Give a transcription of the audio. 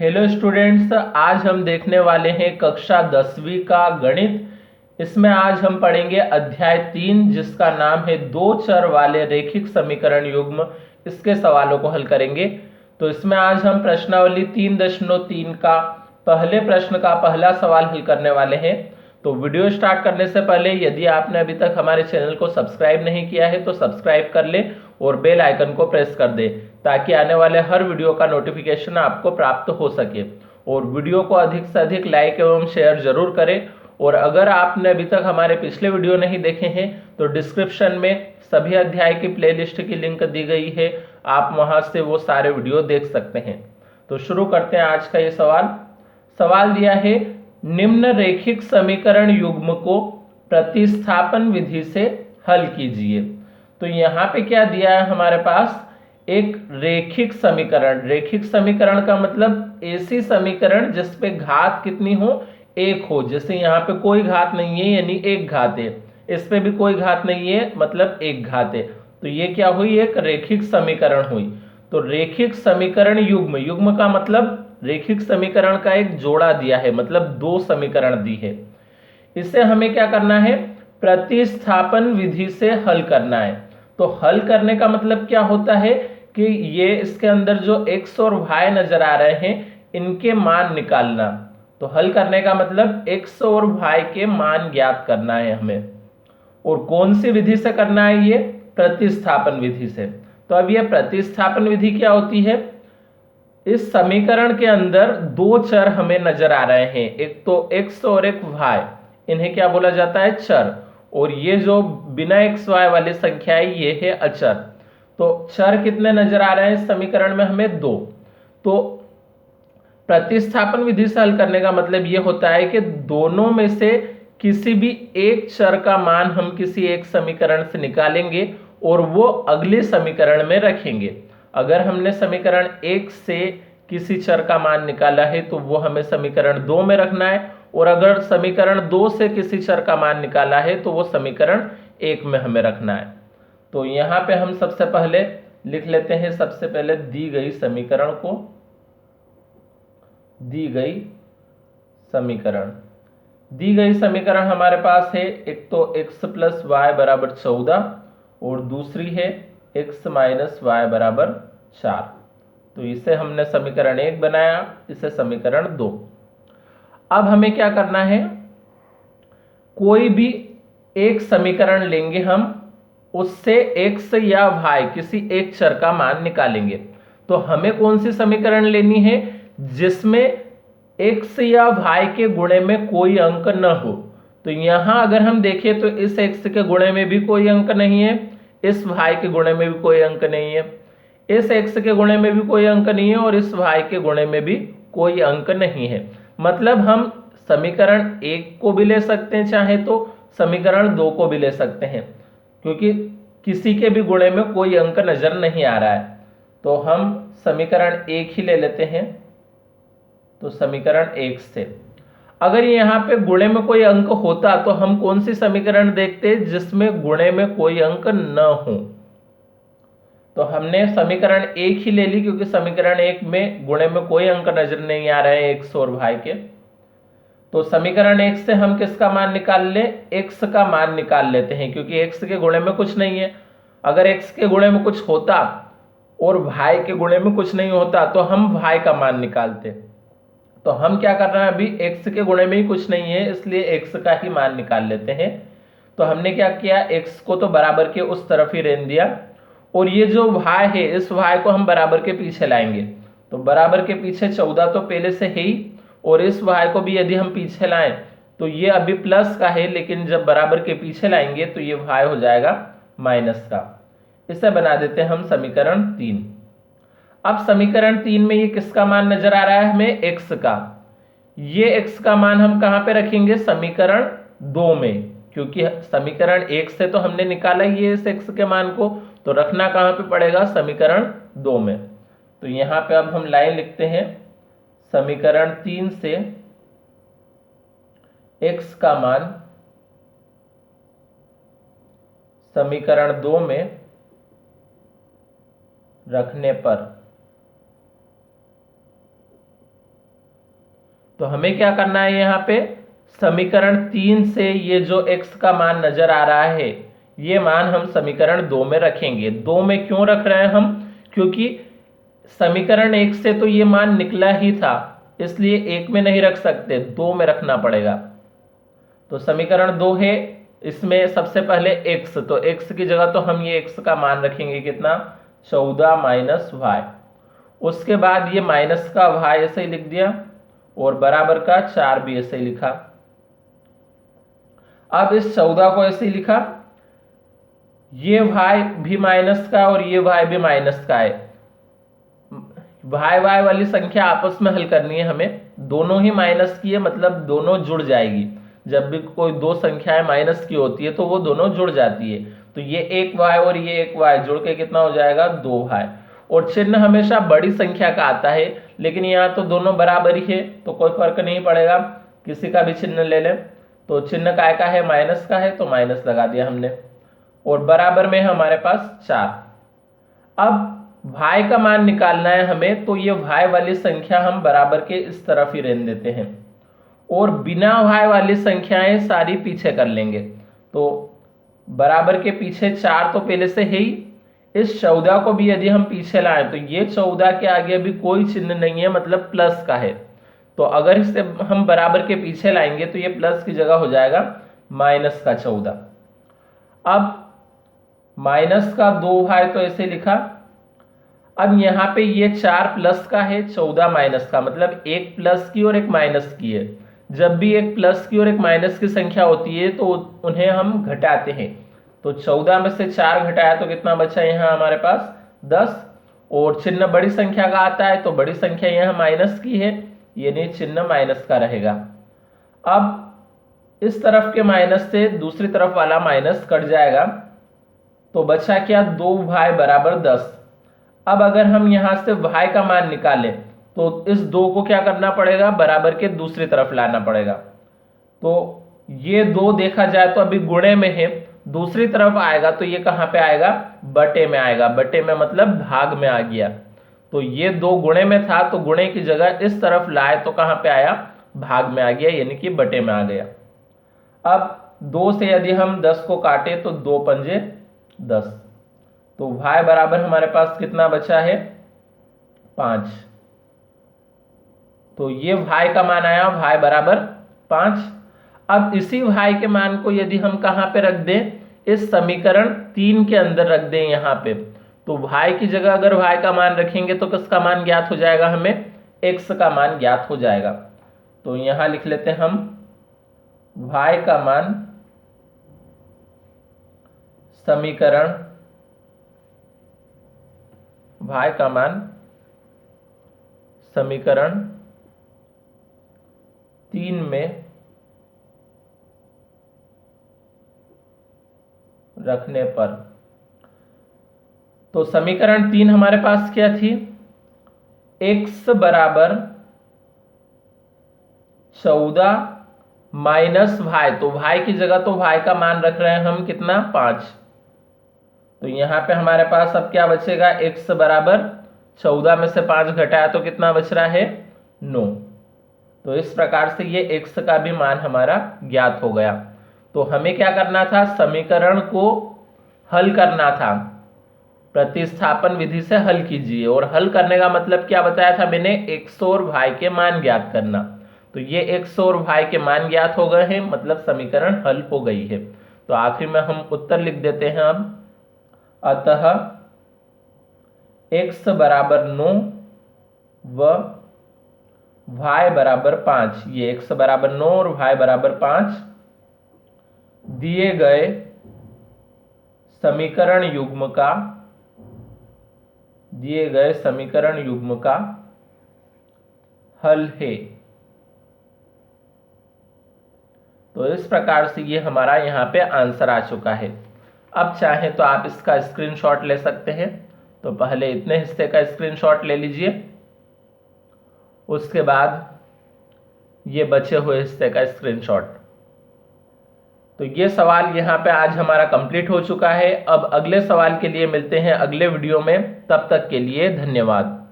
Hello students, आज हम देखने वाले हैं कक्षा 10वीं का गणित। इसमें आज हम पढ़ेंगे अध्याय 3 जिसका नाम है दो चर वाले रैखिक समीकरण युग्म। इसके सवालों को हल करेंगे। तो इसमें आज हम प्रश्नावली 3.3 का पहले प्रश्न का पहला सवाल हल करने वाले हैं। तो वीडियो स्टार्ट करने से पहले यदि आपने अभी तक हमारे चैनल को सब्सक्राइब नहीं किया है तो सब्सक्राइब कर ले और बेल आइकन को प्रेस कर दे ताकि आने वाले हर वीडियो का नोटिफिकेशन आपको प्राप्त हो सके। और वीडियो को अधिक से अधिक लाइक एवं शेयर जरूर करें। और अगर आपने अभी तक हमारे पिछले वीडियो नहीं देखे हैं तो डिस्क्रिप्शन में सभी अध्याय की प्लेलिस्ट की लिंक दी गई है, आप वहां से वो सारे वीडियो देख सकते हैं। तो शुरू करते हैं आज का ये सवाल दिया है, निम्न रैखिक समीकरण युग्म को प्रतिस्थापन विधि से हल कीजिए। तो यहाँ पे क्या दिया है हमारे पास, एक रैखिक समीकरण का मतलब ऐसी समीकरण जिसपे घात कितनी हो, एक हो। जैसे यहाँ पे कोई घात नहीं है यानी एक घात है, इस पे भी कोई घात नहीं है मतलब एक घात है। तो ये क्या हुई, एक रैखिक समीकरण हुई। तो रैखिक समीकरण युग्म का मतलब रैखिक समीकरण का एक जोड़ा दिया है, मतलब दो समीकरण दी है। इसे हमें क्या करना है, प्रतिस्थापन विधि से हल करना है। तो हल करने का मतलब क्या होता है कि ये इसके अंदर जो x और y नजर आ रहे हैं इनके मान निकालना। तो हल करने का मतलब x और y के मान ज्ञात करना है हमें। और कौन सी विधि से करना है, ये प्रतिस्थापन विधि से। तो अब ये प्रतिस्थापन विधि क्या होती है, इस समीकरण के अंदर दो चर हमें नजर आ रहे हैं, एक तो x और एक y। इन्हें क्या बोला जाता है, चर। और ये जो बिना x y वाली संख्या है ये है अचर। तो चर कितने नजर आ रहे हैं इस समीकरण में, हमें दो। तो प्रतिस्थापन विधि से हल करने का मतलब ये होता है कि दोनों में से किसी भी एक चर का मान हम किसी एक समीकरण से निकालेंगे और वो अगले समीकरण में रखेंगे। अगर हमने समीकरण 1 से किसी चर का मान निकाला है तो वो हमें समीकरण 2 में रखना है, और अगर समीकरण 2 से किसी चर का मान निकाला है तो वो समीकरण 1 में हमें रखना है। तो यहाँ पे हम सबसे पहले लिख लेते हैं, सबसे पहले दी गई समीकरण हमारे पास है, एक तो x प्लस वाई बराबर 14 और दूसरी है x माइनस वाई बराबर 4। तो इसे हमने समीकरण 1 बनाया, इसे समीकरण 2। अब हमें क्या करना है, कोई भी एक समीकरण लेंगे हम, उससे x या y किसी एक चर का मान निकालेंगे। तो हमें कौन सी समीकरण लेनी है, जिसमें x या y के गुणे में कोई अंक न हो। तो यहां अगर हम देखें तो इस x के गुणे में भी कोई अंक नहीं है, इस y के गुणे में भी कोई अंक नहीं है, इस x के गुणे में भी कोई अंक नहीं है और इस y के गुणे में भी कोई अंक नहीं है। मतलब हम समीकरण 1 को भी ले सकते हैं चाहे तो समीकरण 2 को भी ले सकते हैं, क्योंकि किसी के भी गुणे में कोई अंक नजर नहीं आ रहा है। तो हम समीकरण 1 ही ले लेते हैं। तो समीकरण 1 से अगर यहाँ पे गुणे में कोई अंक होता तो हम कौन सी समीकरण देखते जिसमें गुणे में कोई अंक न हो। तो हमने समीकरण 1 ही ले ली क्योंकि समीकरण 1 में गुणे में कोई अंक नजर नहीं आ रहे हैं x और y के। तो समीकरण 1 से हम किसका मान निकाल ले, x का मान निकाल लेते हैं, क्योंकि x के गुणे में कुछ नहीं है। अगर x के गुणे में कुछ होता और y के गुणे में कुछ नहीं होता तो हम y का मान निकालते। तो हम क्या कर रहे हैं, अभी x के गुणे में ही कुछ नहीं है इसलिए x का ही मान निकाल लेते हैं। तो हमने क्या किया, x को तो बराबर के उस तरफ ही रहने दिया, और ये जो y है इस y को हम बराबर के पीछे लाएंगे। तो बराबर के पीछे 14 तो पहले से है ही, और इस y को भी यदि हम पीछे लाएं तो ये अभी प्लस का है, लेकिन जब बराबर के पीछे लाएंगे तो ये y हो जाएगा माइनस का। इसे बना देते हैं हम समीकरण 3। अब समीकरण 3 में ये किसका मान नजर आ रहा है, हमें x का। ये x का मान हम कहां पे रखेंगे, समीकरण 2 में, क्योंकि समीकरण 1 से तो हमने निकाला ही है इस x के मान को, तो रखना कहां पे पड़ेगा, समीकरण 2 में। तो यहां पे अब हम लाइन लिखते हैं, समीकरण 3 से x का मान समीकरण 2 में रखने पर तो हमें क्या करना है, यहाँ पे समीकरण 3 से ये जो x का मान नजर आ रहा है ये मान हम समीकरण 2 में रखेंगे। 2 में क्यों रख रहे हैं हम, क्योंकि समीकरण 1 से तो ये मान निकला ही था, इसलिए 1 में नहीं रख सकते, 2 में रखना पड़ेगा। तो समीकरण 2 है, इसमें सबसे पहले x, तो x की जगह तो हम ये x का मान रखेंगे कितना, 14 माइनस y। उसके बाद ये माइनस का y ऐसे ही लिख दिया और बराबर का 4 भी ऐसे ही लिखा। अब इस 14 को ऐसे ही लिखा, ये y भी माइनस का और ये y भी माइनस का है। y वाली संख्या आपस में हल करनी है हमें, दोनों ही माइनस की है, मतलब दोनों जुड़ जाएगी। जब भी कोई दो संख्याएं माइनस की होती है तो वो दोनों जुड़ जाती है। तो ये एक y और ये एक y जुड़ के कितना हो जाएगा, 2y। और चिन्ह हमेशा बड़ी संख्या का आता है, लेकिन यहाँ तो दोनों बराबर ही है तो कोई फर्क नहीं पड़ेगा, किसी का भी चिन्ह ले लें। तो चिन्ह काय का है, माइनस का है, तो माइनस लगा दिया हमने और बराबर में हमारे पास 4। अब y का मान निकालना है हमें, तो ये y वाली संख्या हम बराबर के इस तरफ ही रहने देते हैं और बिना y वाली संख्याएं सारी पीछे कर लेंगे। तो बराबर के पीछे 4 तो पहले से है ही, इस 14 को भी यदि हम पीछे लाएं तो ये 14 के आगे अभी कोई चिन्ह नहीं है, मतलब प्लस का है। तो अगर इसे हम बराबर के पीछे लाएंगे तो ये प्लस की जगह हो जाएगा माइनस का 14। अब माइनस का 2y तो ऐसे लिखा। अब यहाँ पे ये 4 प्लस का है, 14 माइनस का, मतलब एक प्लस की और एक माइनस की है। जब भी एक प्लस की और एक माइनस की संख्या होती है तो उन्हें हम घटाते हैं। तो 14 में से 4 घटाया तो कितना बचा यहाँ हमारे पास, 10। और चिन्ह बड़ी संख्या का आता है तो बड़ी संख्या यहाँ माइनस की है, यानी चिन्ह माइनस का रहेगा। अब इस तरफ के माइनस से दूसरी तरफ वाला माइनस कट जाएगा, तो बचा क्या, 2y बराबर 10। अब अगर हम यहां से y का मान निकालें तो इस 2 को क्या करना पड़ेगा, बराबर के दूसरी तरफ लाना पड़ेगा। तो ये 2 देखा जाए तो अभी गुणे में है, दूसरी तरफ आएगा तो ये कहां पे आएगा, बटे में आएगा। बटे में मतलब भाग में आ गया। तो ये 2 गुणे में था तो गुणे की जगह इस तरफ लाए तो कहां पे आया, भाग में आ गया, यानी कि बटे में आ गया। अब 2 से यदि हम 10 को काटे तो 2 पंजे 10, तो y बराबर हमारे पास कितना बचा है, 5। तो ये y का मान आया, y बराबर 5। अब इसी y के मान को यदि हम कहां पे रख दें, इस समीकरण 3 के अंदर रख दें यहाँ पे, तो y की जगह अगर y का मान रखेंगे तो किसका मान ज्ञात हो जाएगा, हमें x का मान ज्ञात हो जाएगा। तो यहां लिख लेते हैं हम y का मान समीकरण, y का मान समीकरण 3 में रखने पर, तो समीकरण 3 हमारे पास क्या थी, x बराबर 14 माइनस y, तो y की जगह तो y का मान रख रहे हैं हम कितना, 5। तो यहां पे हमारे पास अब क्या बचेगा, x बराबर 14 में से 5 घटाया तो कितना बच रहा है, 9। तो इस प्रकार से ये x का भी मान हमारा ज्ञात हो गया। तो हमें क्या करना था, समीकरण को हल करना था, प्रतिस्थापन विधि से हल कीजिए। और हल करने का मतलब क्या बताया था मैंने, x और y के मान ज्ञात करना। तो ये x और y के मान ज्ञात हो गए हैं, मतलब समीकरण हल हो गई है। तो आखिर में हम उत्तर लिख देते हैं अब, अतः x बराबर 9 व y बराबर 5, ये x बराबर 9 और y बराबर 5 दिए गए समीकरण युग्म का, दिए गए समीकरण युग्म का हल है। तो इस प्रकार से ये हमारा यहाँ पे आंसर आ चुका है। अब चाहें तो आप इसका स्क्रीनशॉट ले सकते हैं। तो पहले इतने हिस्से का स्क्रीनशॉट ले लीजिए, उसके बाद ये बचे हुए हिस्से का स्क्रीनशॉट। तो ये सवाल यहाँ पे आज हमारा कंप्लीट हो चुका है। अब अगले सवाल के लिए मिलते हैं अगले वीडियो में, तब तक के लिए धन्यवाद।